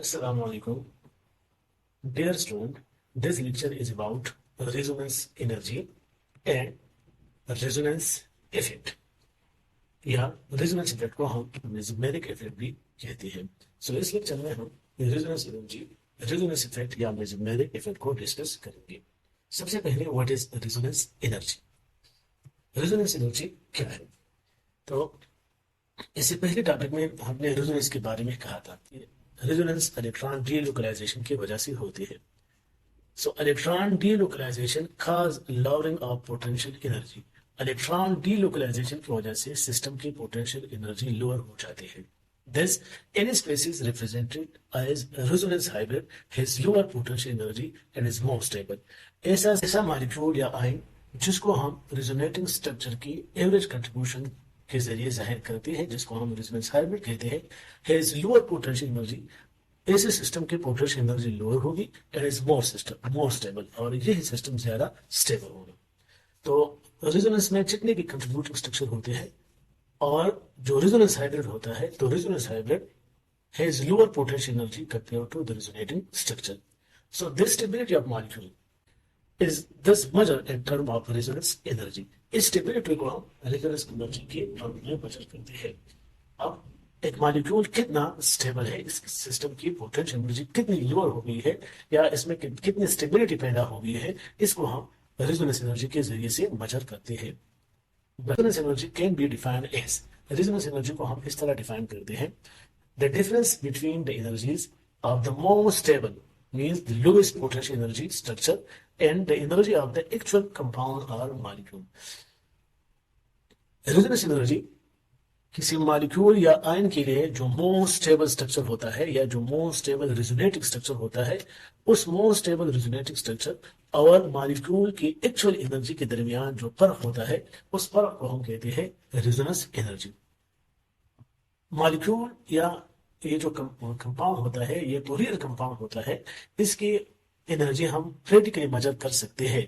Assalamu alaikum. Dear student, this lecture is about resonance energy and resonance effect या resonance effect को हम mesmeric effect भी कहते हैं। So इस लेक्चर में हम resonance energy, resonance effect या mesmeric effect को डिस्कस करेंगे। सबसे पहले what is resonance energy? resonance energy क्या है? तो इससे पहले टॉपिक में हमने रेजोनेंस के बारे में कहा था कि रेजोनेंस इलेक्ट्रॉन डीलोकलाइजेशन की वजह से होती है। So electron delocalisation cause lowering of potential energy. Electron delocalisation की वजह से सिस्टम की पोटेंशियल एनर्जी लोअर हो जाती है। Thus, any species represented as a resonance hybrid has lower potential energy and is more stable. ऐसा मॉलिक्यूल या ion जिसको हम रिजोनेटिंग स्ट्रक्चर की एवरेज कंट्रीब्यूशन के जरिए जाहिर करते हैं, जिसको हम रेजोनेंस हाइब्रिड कहते हैं, हैज लोअर पोटेंशियल एनर्जी। ऐसे सिस्टम की पोटेंशियल एनर्जी लोअर होगी एंड इज मोर स्टेबल, और यही सिस्टम ज्यादा स्टेबल होगा। तो रेजोनेंस में जितने भी कंट्रीब्यूटिंग स्ट्रक्चर होते हैं और जो रेजोनेंस हाइब्रिड होता है, तो resonance hybrid has lower potential energy compare to the resonating structure. So this stability of molecule is thus measured in term of resonance energy. इस स्टेबिलिटी को हम रेजोनेंस एनर्जी के टर्म में मेजर करते हैं। अब एक मॉलिक्यूल कितना स्टेबल है, इस सिस्टम की पोटेंशियल एनर्जी कितनी लोअर हो गई है या इसमें कितनी स्टेबिलिटी पैदा हो गई है, इसको हम रेजोनेंस एनर्जी के जरिए से मेजर करते हैं। Resonance energy can be defined as, resonance energy को हम इस तरह डिफाइन करते हैं, the difference between the energies of the more stable means the lowest potential energy structure and the energy of the actual compound or molecule. Resonance energy किसी molecule या ion के लिए जो मोस्ट स्टेबल स्ट्रक्चर होता है या जो most stable resonating structure होता है, उस मोस्ट स्टेबल रेजोनेटिंग स्ट्रक्चर और मॉलिक्यूल की एक्चुअल एनर्जी के दरमियान जो फर्क होता है, उस फर्क को हम कहते हैं रेजोनेंस एनर्जी। मॉलिक्यूल या ये जो कंपाउंड होता है, ये तो रियल कंपाउंड होता है, इसकी एनर्जी हम प्रैक्टिकली मेजर कर सकते हैं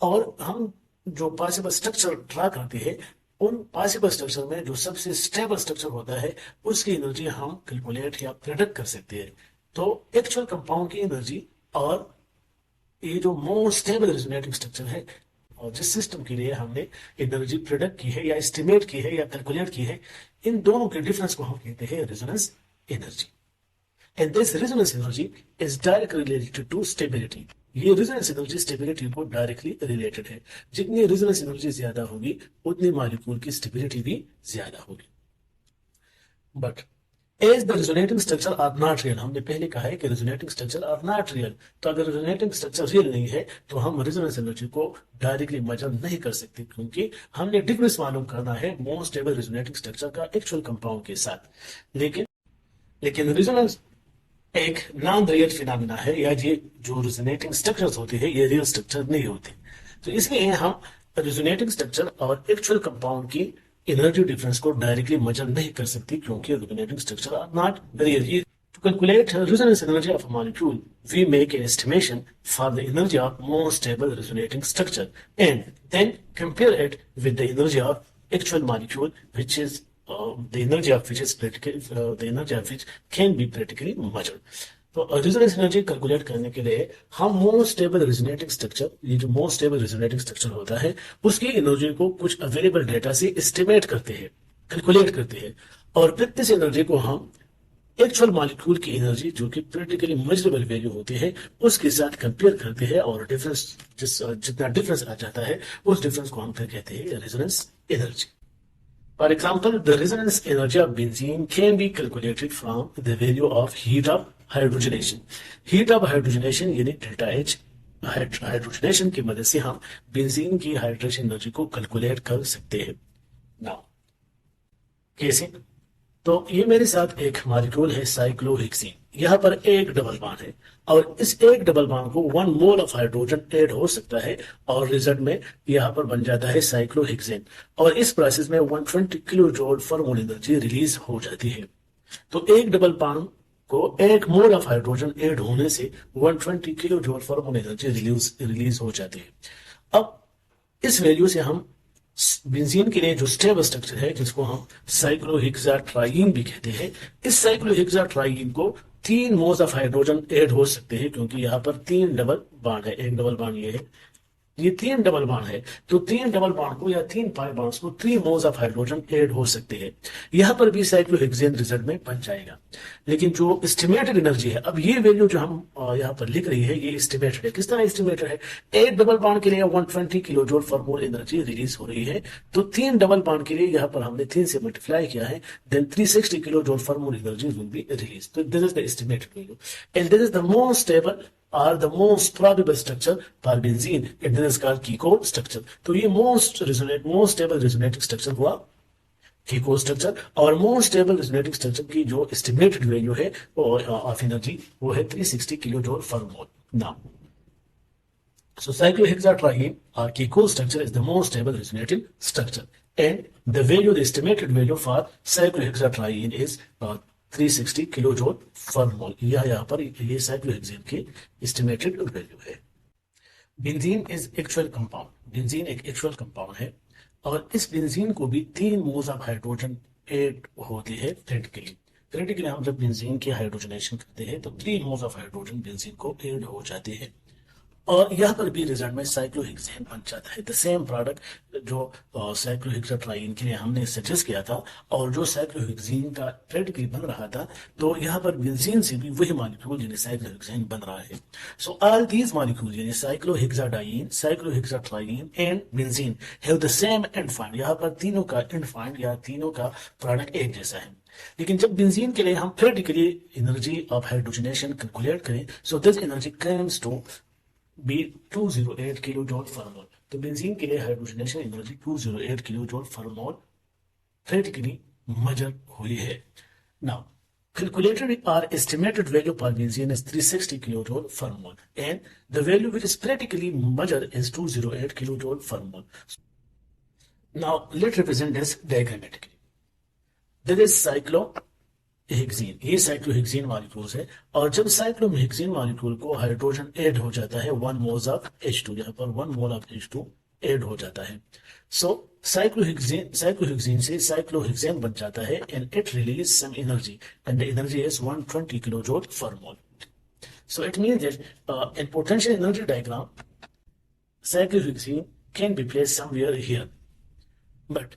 और हम जो पॉसिबल स्ट्रक्चर ड्रा करते हैं, उन पॉसिबल स्ट्रक्चर में जो सबसे स्टेबल स्ट्रक्चर होता है उसकी एनर्जी हम कैलकुलेट या प्रेडिक्ट कर सकते हैं। तो एक्चुअल कंपाउंड की एनर्जी और ये जो मोस्ट स्टेबल रेजोनेटिंग स्ट्रक्चर है और जिस सिस्टम के लिए हमने एनर्जी प्रेडिक्ट की है या एस्टिमेट की है या कैलकुलेट की है, इन दोनों के डिफरेंस को हम कहते हैं resonance energy, and this resonance energy is directly related to stability. ये resonance energy stability को directly related है। जितनी resonance energy ज्यादा होगी उतनी मॉलिक्यूल की stability भी ज्यादा होगी। But as the resonating structure are not real, हमने पहले कहा है कि resonating structure are not real, तो अगर resonating structure real नहीं है तो हम resonance energy को डायरेक्टली मेजर नहीं कर सकते, क्योंकि हमने डिफरेंस मालूम करना है मोस्ट स्टेबल रेजोनेटिंग स्ट्रक्चर का एक्चुअल कंपाउंड के साथ। लेकिन रेजोनेंस एक नॉन रियल फिनोमेना है, या ये जो रेजोनेटिंग स्ट्रक्चर्स होते हैं ये रियल स्ट्रक्चर नहीं होते। तो इसलिए हम रेजोनेटिंग स्ट्रक्चर और एक्चुअल कंपाउंड की एनर्जी डिफरेंस को डायरेक्टली मेजर नहीं कर सकती, क्योंकि resonating structure are not real. To calculate resonance energy of a molecule, we make an estimation for the energy of most stable resonating structure and then compare it with the energy of actual molecule, which is the energy of which is the energy of which can be practically measured. तो resonance energy calculate करने के लिए हम most stable resonating structure, ये जो most stable resonating structure होता है, उसकी एनर्जी को कुछ अवेलेबल डेटा से एस्टिमेट करते हैं, कैलकुलेट करते हैं, और फिर इस एनर्जी को हम एक्चुअल मॉलिक्यूल की एनर्जी जो कि प्रैक्टिकली मेजरेबल वैल्यू होती है उसके साथ कंपेयर करते हैं, और डिफरेंस जितना डिफरेंस आ जाता है उस डिफरेंस को हम फिर कहते हैं resonance energy. For example, the resonance energy of benzene can be calculated from the value of heat of hydrogenation. Heat of hydrogenation यानी डेल्टा H, हाइड्रोजनेशन की मदद से हम बेंजीन की हाइड्रेशन एनर्जी को कैलकुलेट कर सकते हैं। नाउ कैसे? तो ये मेरे साथ एक मॉलिक्यूल है साइक्लोहेक्सीन, यहाँ पर एक डबल बॉन्ड है और इस एक डबल बॉन्ड को 1 मोल ऑफ हाइड्रोजन ऐड हो सकता है और रिजल्ट में यहाँ पर बन जाता है साइक्लोहेक्सेन, और इस प्रोसेस में 120 किलो जूल पर मोल एनर्जी रिलीज हो जाती है। तो एक डबल बॉन्ड को 1 मोल ऑफ हाइड्रोजन ऐड होने से 120 किलो जूल पर मोल एनर्जी रिलीज हो जाती है। अब इस वैल्यू से हम बेंजीन के लिए जो स्टेबल स्ट्रक्चर है, जिसको हम साइक्लोहेक्साट्राईन भी कहते हैं, इस साइक्लोहेक्साट्राईन को तीन मोल्स ऑफ हाइड्रोजन ऐड हो सकते हैं, क्योंकि यहाँ पर तीन डबल बॉन्ड है, एक डबल बॉन्ड ये है, ये तीन डबल बॉन्ड है, तो तीन डबल बॉन्ड को या तीन पाई बॉन्ड्स को 3 मोल्स ऑफ हाइड्रोजन ऐड हो सकते हैं। यहाँ पर भी साइक्लोहेक्सेन रिजल्ट में बन जाएगा। लेकिन जो एस्टिमेटेड एनर्जी है, अब ये वैल्यू जो हम यहाँ पर लिख रही है, ये एस्टिमेटेड है। किस तरह एस्टिमेटेड है? एक डबल बॉन्ड के लिए 120 kilo joule for mole energy release हो रही है, तो तीन डबल बॉन्ड के लिए यहाँ पर हमने 3 से मल्टीप्लाई किया है, then 360 kilo joule for mole energy will be release. तो this is the estimated value and this is the most stable are the most probable structure for benzene, and this is called Kiko structure। तो ये most stable resonating structure हुआ Kiko structure, और most stable resonating structure की जो estimated value है of energy वो है 360 kilojoule per mole। Now, so cyclohexatriene or Kiko structure is the most stable resonating structure, and the value, the estimated value for cyclohexatriene is 360 kilojoule per मोल। यहाँ पर ये cyclohexane की estimated value है। Benzene is actual compound, benzene एक actual compound है, और इस benzene को भी 3 मोल्स ऑफ हाइड्रोजन ऐड होते हैं क्रिटिकली। क्रिटिकली हम जब बेंजीन की हाइड्रोजनेशन करते हैं तो 3 मोल्स ऑफ हाइड्रोजन बेंजीन को ऐड हो जाते हैं, और यहाँ पर भी रिजल्ट में साइक्लोहेक्सेन बन जाता है। द सेम प्रोडक्ट जो साइक्लोहेक्साट्राइन के लिए हमने सजेस्ट किया था और जो साइक्लोहेक्सेन का प्रैक्टिकली बन रहा था, तो यहाँ पर बेंजीन से भी वही मॉलिक्यूल यानी साइक्लोहेक्सेन बन रहा है। सो ऑल दीज मॉलिक्यूल यानी cyclohexadiene, cyclohexatriene and benzene have the same and find. यहाँ पर तीनों का एंड फाइंड या तीनों का प्रोडक्ट एक जैसा है। लेकिन जब बेंजीन के लिए हम theoretically energy of hydrogenation calculate करें, so this energy comes to be 208 kilo joule per mole. तो बेंजीन के लिए hydrogenation energy 208 kilo joule per मोल थ्योरेटिकली मेजर हुई है। Now calculated or estimated value for benzene is 360 kilojoule per mole, and the value which is practically measured is 208 kilojoule per mole. Now let's represent this diagrammatically. There is cyclohexene, ये cyclohexane molecules है, और जब cyclohexane molecule को hydrogen add हो जाता है 1 mole of H2, यहाँ पर 1 मोल ऑफ H2 ऐड हो जाता है, सो साइक्लोहेक्सेन से साइक्लोहेक्सेन बन जाता है, and it release some energy, and the energy is 120 kilojoule per mole. So it means that in potential energy diagram cyclohexene can be placed somewhere here, but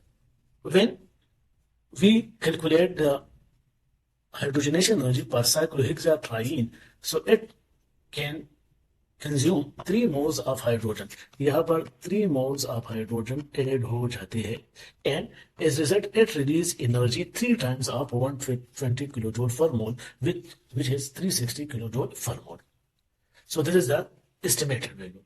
when we calculate the hydrogenation energy per cyclohexatriene, so it can consume 3 moles of hydrogen। यहाँ पर 3 moles of hydrogen add हो जाते हैं, and as a result it release energy 3 times of 120 kilojoule per mole, which is 360 kilojoule per mole। So this is the estimated value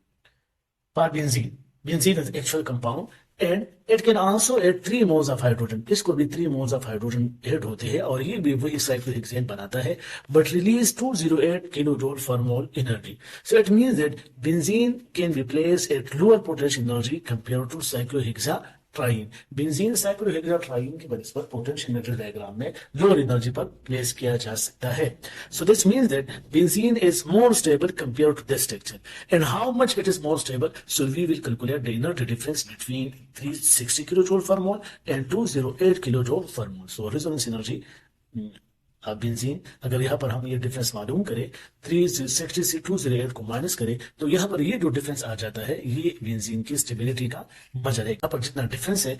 for benzene। Benzene is actual compound, and it can also add 3 moles of hydrogen। इसको भी 3 moles of hydrogen add होते हैं, और ये भी वही cyclohexane बनाता है, but release 208 kilojoule per mole energy। So it means that benzene can be placed at lower potential energy compared to cyclohexatriene। Benzene cyclohexatriene की बनिस्बत पोटेंशियल एनर्जी डायग्राम में लोअर एनर्जी पर प्लेस किया जा सकता है। So this means that benzene is more stable compared to this structure, and how much it is more stable, so we will calculate the energy difference between 360 kilojoule per mole and 208 kilojoule per mole। So resonance energy benzene, अगर यहाँ पर हम ये difference मालूम करें 360 से 208 को minus करें, तो यहाँ पर ये जो डिफरेंस आ जाता है ये बेंजीन की स्टेबिलिटी का मेजर है। यहाँ पर जितना डिफरेंस है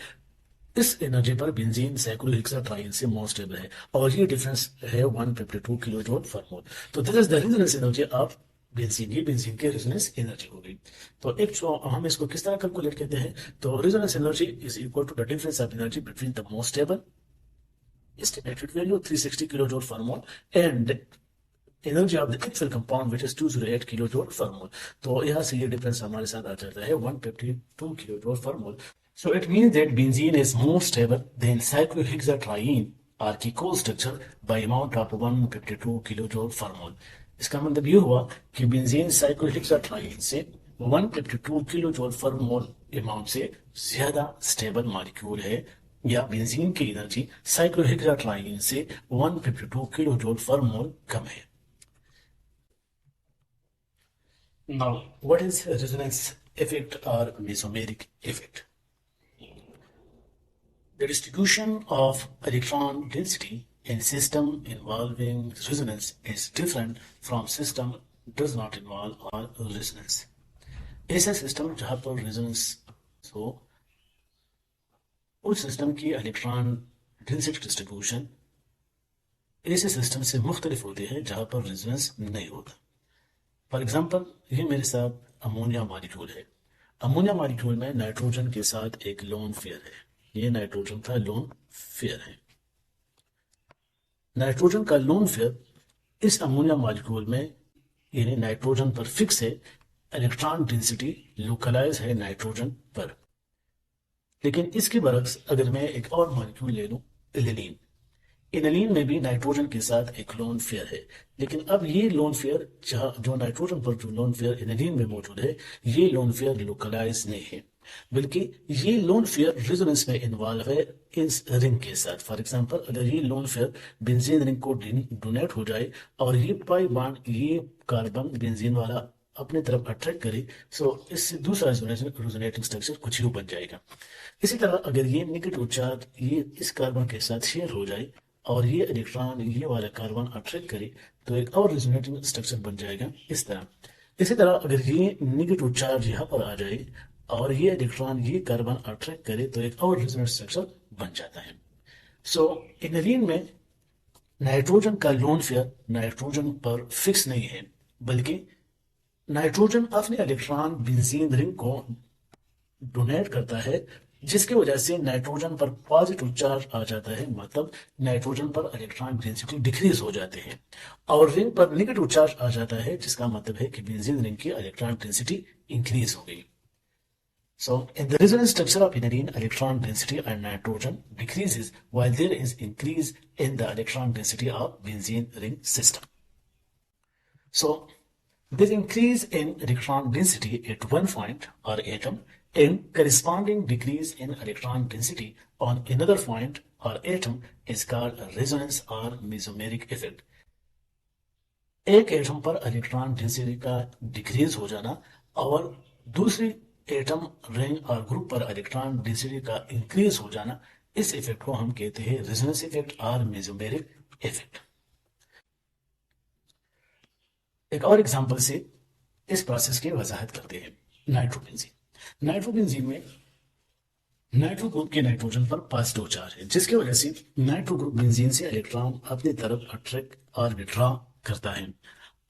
इस एनर्जी पर बेंजीन साइक्लोहेक्साट्राइन से मोर स्टेबल है, और ये डिफरेंस है 152 किलोजूल पर मोल। तो this is the resonance energy of benzene, ये बेंजीन की रेजोनेंस एनर्जी हो गई। तो एक हम इसको किस तरह कैलकुलेट करते हैं, तो resonance energy is equal to the difference of energy between the more stable estimated value 360 kilojoule per mole and energy of the actual compound which is 208 kilojoule per mole। तो यहाँ से ये डिफरेंस हमारे साथ आ जाता है 152 kilojoule per mole। So it means that benzene is more stable than cyclohexatriene or Kiko structure by amount of 152 kilojoule per mole। इसका मतलब ये हुआ कि बेंजीन साइक्लोहेक्साट्राइन से 152 किलोजूल पर मोल अमाउंट से ज्यादा स्टेबल मॉलिक्यूल है, या बेंजीन की एनर्जी साइक्लोहेक्साट्राइन से 152 किलोजूल पर मोल कम है। Now, what is resonance effect or mesomeric effect? The distribution of electron density in system involving resonance is different from system does not involve or resonance. ऐसा system जहां पर resonance हो, उस system की electron density distribution ऐसे system से मुख्तलिफ होते हैं जहां पर रेजोनेंस नहीं होता। फॉर एग्जाम्पल, ये मेरे साथ अमोनिया मॉलिक्यूल है। अमोनिया मॉलिक्यूल में नाइट्रोजन के साथ एक लोन पेयर है। ये नाइट्रोजन का लोन पेयर है। नाइट्रोजन का लोन पेयर इस अमोनिया मॉलिक्यूल में यानी नाइट्रोजन पर फिक्स है। इलेक्ट्रॉन डेंसिटी लोकलाइज है नाइट्रोजन पर। लेकिन इसके बरक्स अगर मैं एक और मॉलिक्यूल ले लूं, इलेनिन। इलेनिन में भी नाइट्रोजन के साथ एक लोन पेयर है, लेकिन अब ये लोन पेयर जो नाइट्रोजन पर जो लोन पेयर इलेनिन में मौजूद है, ये लोन पेयर लोकलाइज नहीं है, बल्कि ये लोन पेयर रेजोनेंस में इन्वॉल्व है इस रिंग के साथ। फॉर एग्जांपल, अगर ये लोन पेयर बेंजीन रिंग को डोनेट हो जाए और ये पाई बॉन्ड ये कार्बन बेंजीन वाला अपने तरफ अट्रैक्ट करे, सो इससे दूसरा रेजोनेटिंग स्ट्रक्चर कुछ ही बन जाएगा। इसी तरह अगर ये नेगेटिव चार्ज ये इस कार्बन के साथ शेयर हो जाए और ये इलेक्ट्रॉन ये वाला कार्बन अट्रैक्ट करे, तो एक और रेजोनेटिंग स्ट्रक्चर बन जाएगा इस तरह। इसी तरह अगर ये नेगेटिव चार्ज यहाँ पर आ जाए और ये इलेक्ट्रॉन ये कार्बन अट्रैक्ट करे, तो एक और रेजोनेंट स्ट्रक्चर बन जाता है। सो इनलिन में नाइट्रोजन का लोन पेयर नाइट्रोजन पर फिक्स नहीं है, बल्कि नाइट्रोजन अपने इलेक्ट्रॉन बेंजीन रिंग को डोनेट करता है, जिसकी वजह से नाइट्रोजन पर पॉजिटिव चार्ज आ जाता है। मतलब नाइट्रोजन पर इलेक्ट्रॉन डेंसिटी डिक्रीज हो जाते हैं और रिंग पर नेगेटिव चार्ज आ जाता है, जिसका मतलब है कि बेंजीन रिंग की इलेक्ट्रॉन डेंसिटी इंक्रीज हो गई। So, in the resonance structure of aniline, electron density and nitrogen decreases while there is increase in the electron density of benzene ring system. So, this increase in electron density at one point or atom and corresponding decrease in electron density on another point or atom is called a resonance or mesomeric effect. एक atom पर electron density का decrease हो जाना और दूसरी atom ring और group पर electron density का इंक्रीज हो जाना, इस इफेक्ट को हम कहते हैं रेजोनेंस इफेक्ट और मेसोमेरिक इफेक्ट। एक और एग्जांपल से इस प्रोसेस की वजाहत करते हैं। नाइट्रोबेंजीन। नाइट्रोबेंजीन में नाइट्रो ग्रुप के नाइट्रोजन पर पॉजिटिव चार्ज है, जिसकी वजह से नाइट्रो ग्रुप बेंजीन से इलेक्ट्रॉन अपनी तरफ अट्रैक्ट और विड्रॉ करता है।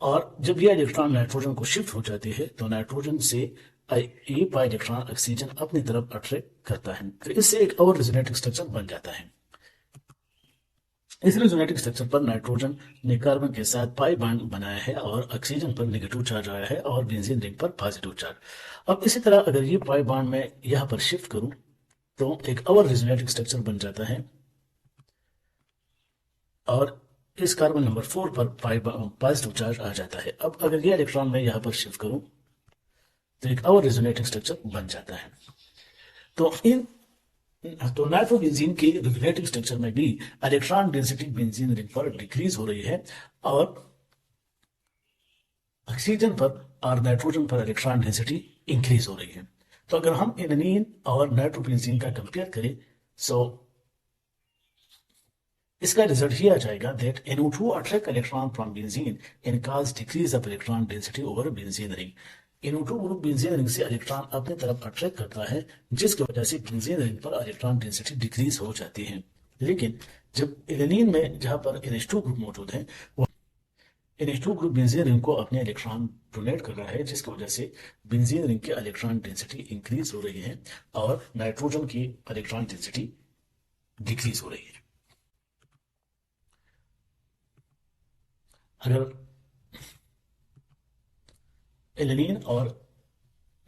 और जब ये इलेक्ट्रॉन नाइट्रोजन को शिफ्ट हो जाते हैं, तो नाइट्रोजन से ये पाई इलेक्ट्रॉन ऑक्सीजन अपनी तरफ अट्रैक्ट करता है, तो इससे एक और रेजोनेटिंग स्ट्रक्चर बन जाता है। इस रेजोनेटिंग स्ट्रक्चर पर नाइट्रोजन ने कार्बन के साथ पाई बॉन्ड बनाया है और ऑक्सीजन पर नेगेटिव चार्ज आया है और बेंजीन रिंग पर पॉजिटिव चार्ज। अब इसी तरह अगर ये पाई बॉन्ड में यहां पर शिफ्ट करूं, तो एक और रेजोनेटिंग स्ट्रक्चर बन जाता है और इस कार्बन नंबर 4 पर पॉजिटिव चार्ज आ जाता है। अब अगर ये इलेक्ट्रॉन मैं यहां पर शिफ्ट करूं, तो एक और रेजोनेटिंग स्ट्रक्चर बन जाता है। तो नाइट्रोबेंजीन के रेजोनेटिंग स्ट्रक्चर में भी इलेक्ट्रॉन डेंसिटी बेंजीन रिंग पर डिक्रीज हो रही है और ऑक्सीजन पर और नाइट्रोजन पर इलेक्ट्रॉन डेंसिटी इंक्रीज हो रही है। तो अगर हम एनिलीन और नाइट्रोबेंजीन का कंपेयर करें, सो इसका रिजल्ट ये आ जाएगा that NO2 attract electron from benzene and cause decrease of electron density over benzene ring. NO2 group benzene ring से इलेक्ट्रॉन अपने तरफ अट्रैक्ट करता है, जिसकी वजह से बेंजीन रिंग पर इलेक्ट्रॉन डेंसिटी डिक्रीज हो जाती है। लेकिन जब एनिलीन में जहां पर NH2 ग्रुप मौजूद है, वो NH2 ग्रुप बेंजीन रिंग को अपने इलेक्ट्रॉन डोनेट कर रहा है, जिसकी वजह से बेंजीन रिंग की इलेक्ट्रॉन डेंसिटी इंक्रीज हो रही है और नाइट्रोजन की इलेक्ट्रॉन डेंसिटी डिक्रीज हो रही है। अगर एनिलीन और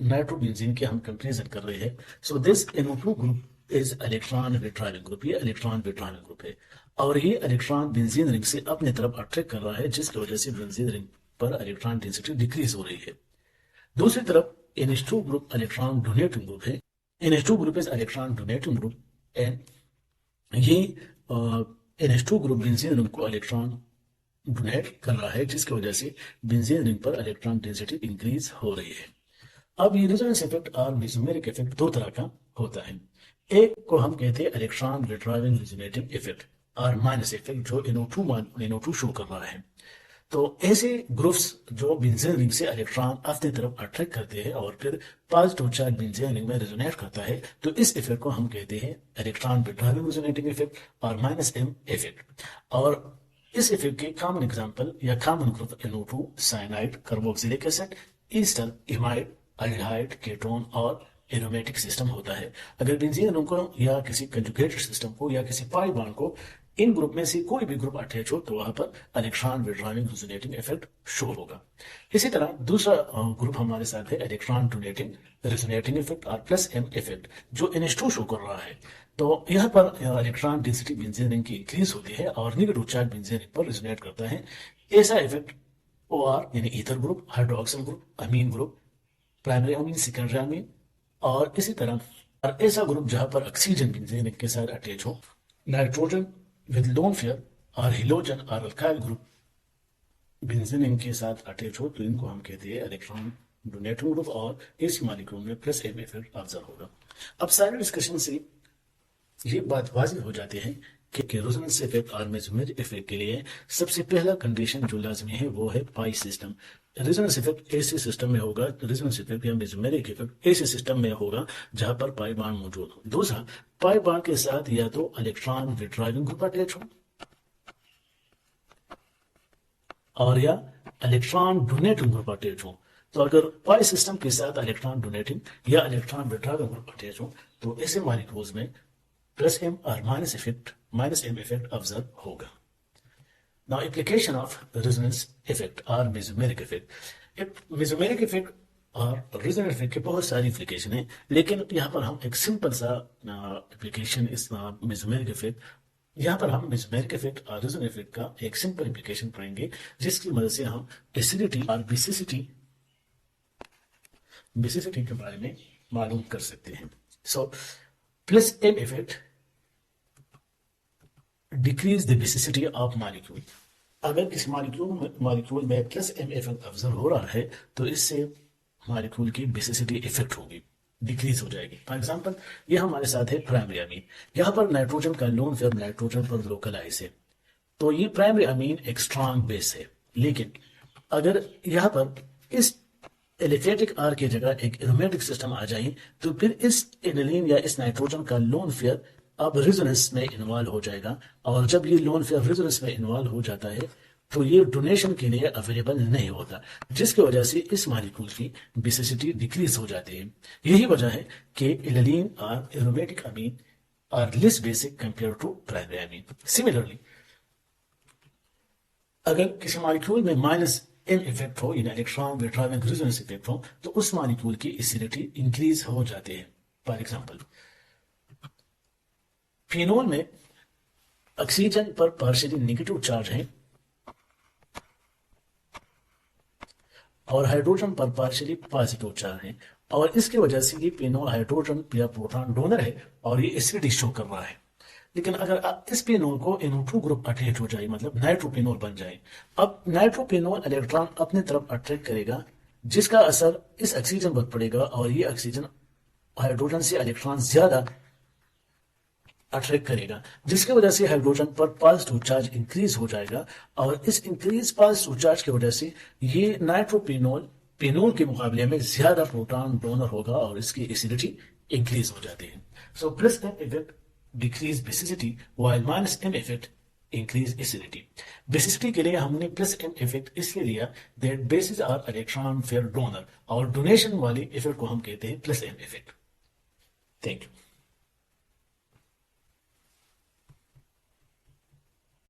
नाइट्रोबेंजीन के हम कंपेरिजन कर रहे हैं, so this NO2 group is electron withdrawal group. ये इलेक्ट्रॉन विट्राइल ग्रुप है और ये इलेक्ट्रॉन बेंजीन रिंग से अपने तरफ अट्रैक्ट कर रहा है, जिसकी वजह से बेंजीन रिंग पर इलेक्ट्रॉन डेंसिटी डिक्रीज हो रही है। दूसरी तरफ NH2 group electron donating group है। NH2 group is electron donating group and ये NH2 ग्रुप बेंजीन रिंग को इलेक्ट्रॉन डोनेट कर रहा है, जिसकी वजह से बेंजीन रिंग पर इलेक्ट्रॉन डेंसिटी इंक्रीज हो रही है। अब ये रेजोनेंस इफेक्ट और मेसोमेरिक इफेक्ट दो तरह का होता है। एक को हम कहते हैं इलेक्ट्रॉन विड्रॉइंग रेजोनेटिंग इफेक्ट और माइनस इफेक्ट जो NO2 शो कर रहा है। तो ऐसे ग्रुप्स जो बेंजीन रिंग से इलेक्ट्रॉन अपनी तरफ अट्रैक्ट करते हैं और फिर पॉजिटिव चार्ज बेंजीन रिंग में रेजोनेट करता है, तो इस इफेक्ट को हम कहते हैं इलेक्ट्रॉन विड्रॉइंग रेजोनेटिंग इफेक्ट और -M इफेक्ट। और इस इफेक्ट के कॉमन एग्जांपल या common group NO2, cyanide, carboxylic acid, ester, imide, aldehyde, ketone और एरोमेटिक सिस्टम होता है। अगर बेंजीन रिंग को या किसी कंजुगेटेड सिस्टम को या किसी पाई बॉन्ड को इन ग्रुप में से कोई भी ग्रुप अटैच हो, तो वहां पर electron withdrawing resonating effect show होगा। इसी तरह दूसरा ग्रुप हमारे साथ है इलेक्ट्रॉन डोनेटिंग रेजोनेटिंग इफेक्ट और +M इफेक्ट जो NH2 शो कर रहा है। तो यहाँ पर इलेक्ट्रॉन डेंसिटी बेंजीन रिंग की इंक्रीज होती है और नेगेटिव चार्ज बेंजीन रिंग पर रेजोनेट करता है। ऐसा इफेक्ट OR यानी ether group, hydroxyl group, amine group, primary amine, secondary amine और इसी तरह, और ऐसा ग्रुप जहां पर ऑक्सीजन बेंजीन रिंग के साथ अटैच हो, नाइट्रोजन विद लोन पेयर और हिलोजन और अल्काइल ग्रुप बेंजीन रिंग के साथ अटैच हो, तो इनको हम कहते हैं इलेक्ट्रॉन डोनेटिंग ग्रुप और इस मॉलिक्यूल में +M इफेक्ट ऑब्जर्व होगा। अब सारे डिस्कशन से ये बात वाजिब हो जाती है कि रेजोनेंस इफेक्ट और मेसमेरिक इफेक्ट के लिए सबसे पहला कंडीशन जो लाजमी है वो है पाई सिस्टम। रेजोनेंस इफेक्ट ऐसे सिस्टम में होगा, रेजोनेंस इफेक्ट या मेसमेरिक इफेक्ट ऐसे सिस्टम में होगा जहां पर पाई बॉन्ड मौजूद हो। दूसरा, पाई बॉन्ड के साथ या तो इलेक्ट्रॉन विड्रॉइंग ग्रुप अटैच हो और या इलेक्ट्रॉन डोनेटिंग ग्रुप अटैच हो। तो अगर पाई सिस्टम के साथ इलेक्ट्रॉन डोनेटिंग या इलेक्ट्रॉन विड्रॉइंग ग्रुप अटैच हो, तो ऐसे मॉलिक्यूल्स में +M और -M इफेक्ट ऑब्जर्व होगा। Now application of resonance effect or mesomeric effect। mesomeric effect और resonance effect के बहुत सारी एप्लीकेशन है, लेकिन यहाँ पर हम एक सिंपल सा एप्लीकेशन इस mesomeric effect, यहाँ पर हम mesomeric effect और resonance effect का एक सिंपल एप्लीकेशन पढ़ेंगे जिसकी मदद से हम एसिडिटी और बेसिसिटी के बारे में मालूम कर सकते हैं। सो +M effect decrease the basicity of molecule. अगर किसी मॉलिक्यूल में +M इफेक्ट ऑब्जर्व हो रहा है, तो इससे मॉलिक्यूल की बेसिसिटी इफेक्ट होगी, डिक्रीज हो जाएगी। फॉर एग्जांपल, ये हमारे साथ है प्राइमरी अमीन। यहाँ पर नाइट्रोजन का लोन पेयर नाइट्रोजन पर लोकलाइज है, तो ये प्राइमरी अमीन एक स्ट्रॉन्ग बेस है। लेकिन अगर यहाँ पर इस एलिफेटिक आर की जगह एक एरोमेटिक सिस्टम आ जाए, तो फिर इस एनिलीन या इस नाइट्रोजन का लोन पेयर अब रेजोनेंस में इन्वॉल्व हो जाएगा, और जब ये लोन पेयर रेजोनेंस में इन्वॉल्व हो जाता है तो ये डोनेशन के लिए अवेलेबल नहीं होता, जिसकी वजह से इस मॉलिक्यूल की बेसिसिटी डिक्रीज हो जाती है। यही वजह है कि एनिलीन और aromatic amine are less basic compare to primary amine. Similarly, अगर किसी मॉलिक्यूल में -M इफेक्ट हो, यानी इलेक्ट्रॉन विड्रॉइंग रेजोनेंस इफेक्ट हो, तो उस मॉलिक्यूल की एसिडिटी इंक्रीज हो जाती है। फॉर एग्जांपल, फिनोल में ऑक्सीजन पर पार्शियली नेगेटिव चार्ज है और हाइड्रोजन पर पार्शियली पॉजिटिव चार्ज है, और इसकी वजह से ये फिनोल हाइड्रोजन या प्रोटॉन डोनर है और ये एसिडिटी शो कर रहा है। लेकिन अगर आप इस फिनोल को NO2 ग्रुप अटैच हो जाए, मतलब नाइट्रोफिनोल बन जाए, अब नाइट्रोफिनोल इलेक्ट्रॉन अपने तरफ अट्रैक्ट करेगा, जिसका असर इस ऑक्सीजन पर पड़ेगा और ये ऑक्सीजन हाइड्रोजन से इलेक्ट्रॉन ज्यादा अट्रैक्ट करेगा, जिसकी वजह से हाइड्रोजन पर पॉजिटिव चार्ज इंक्रीज हो जाएगा, और इस इंक्रीज पॉजिटिव चार्ज की वजह से ये नाइट्रोफिनोल फिनोल के मुकाबले में ज्यादा प्रोटॉन डोनर होगा और इसकी एसिडिटी इंक्रीज हो जाती है। So +M effect decrease basicity while -M effect increase acidity. Basicity के लिए हमने +M इफेक्ट इसलिए लिया that bases are electron pair donor, और डोनेशन वाली इफेक्ट को हम कहते हैं +M इफेक्ट। Thank you.